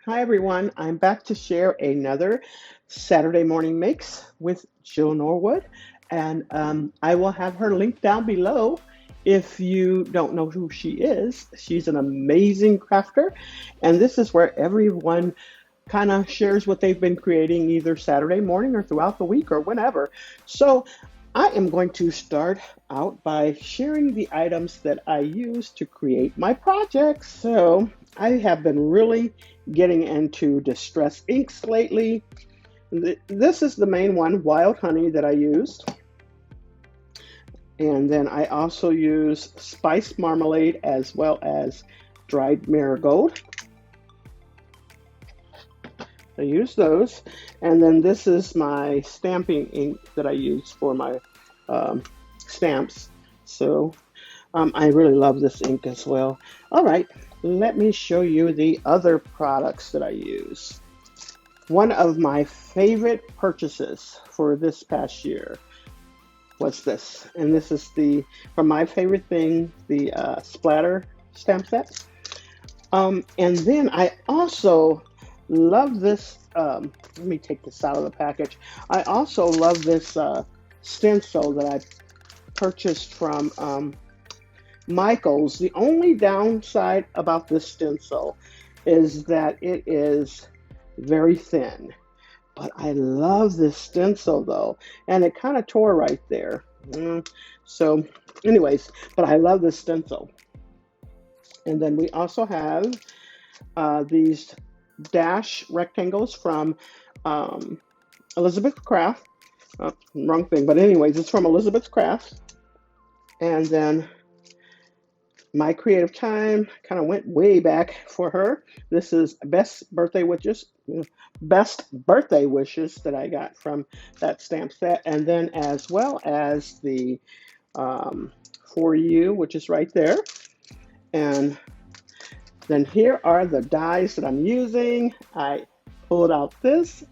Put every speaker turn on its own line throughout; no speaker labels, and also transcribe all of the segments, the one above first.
Hi everyone, I'm back to share another Saturday morning mix with Jill Norwood, and I will have her link down below. If you don't know who she is, she's an amazing crafter, and this is where everyone kind of shares what they've been creating either Saturday morning or throughout the week or whenever. So I am going to start out by sharing the items that I use to create my projects. So I have been really getting into distress inks lately. This is the main one, Wild Honey, that I used. And then I also use Spiced Marmalade as well as Dried Marigold. I use those. And then this is my stamping ink that I use for my stamps. So I really love this ink as well. All right, let me show you the other products that I use. One of my favorite purchases for this past year was this. And this is from My Favorite Thing, the splatter stamp set. And then I also love this. Let me take this out of the package. I also love this stencil that I purchased from Michael's. The only downside about this stencil is that it is very thin. But I love this stencil though, and it kind of tore right there. So anyways, but I love this stencil. And then we also have these dash rectangles from Elizabeth Craft. Wrong thing, but anyways, it's from Elizabeth's Craft. And then my creative time kind of went way back for her. This is best birthday wishes that I got from that stamp set, and then as well as the For You, which is right there. And then here are the dies that I'm using. I pulled out this.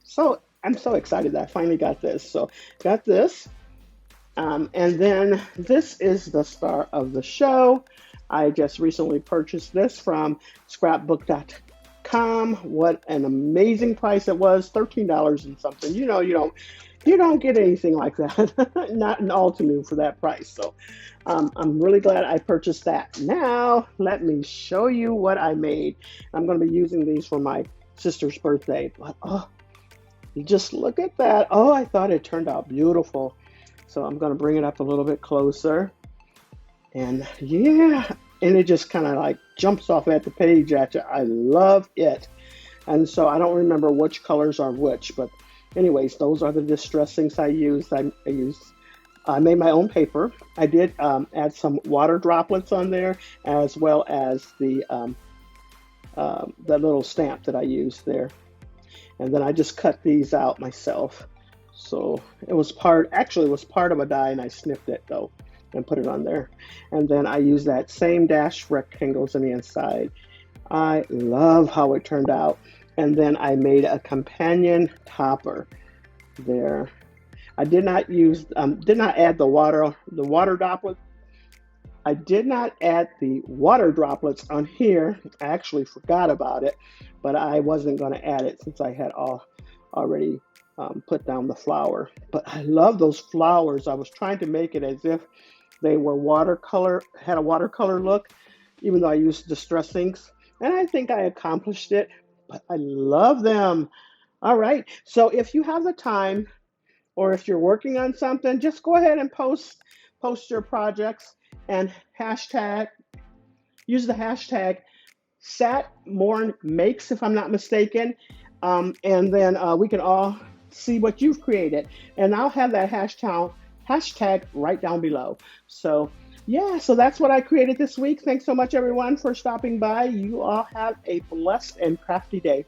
So I'm so excited that I finally got this. So got this. And then this is the star of the show. I just recently purchased this from scrapbook.com. What an amazing price it was, $13 and something. You don't get anything like that. Not an all too new for that price. So I'm really glad I purchased that. Now let me show you what I made. I'm going to be using these for my sister's birthday. But just look at that. Oh, I thought it turned out beautiful. So I'm going to bring it up a little bit closer. And yeah, and it just kind of like jumps off at the page at you. I love it. And so I don't remember which colors are which, but anyways, those are the distress inks I used. I made my own paper. I did add some water droplets on there, as well as the little stamp that I used there. And then I just cut these out myself. So it was part of a die, and I snipped it though and put it on there. And then I used that same dash rectangles on the inside. I love how it turned out. And then I made a companion topper there. I did not add the water droplets. I did not add the water droplets on here. I actually forgot about it, but I wasn't going to add it since I had already put down the flower. But I love those flowers. I was trying to make it as if they were had a watercolor look, even though I used distress inks. And I think I accomplished it, but I love them. All right. So if you have the time, or if you're working on something, just go ahead and post your projects and use the hashtag SatMornMakes, if I'm not mistaken. And then we can all see what you've created. And I'll have that hashtag right down below. So yeah, so that's what I created this week. Thanks so much, everyone, for stopping by. You all have a blessed and crafty day.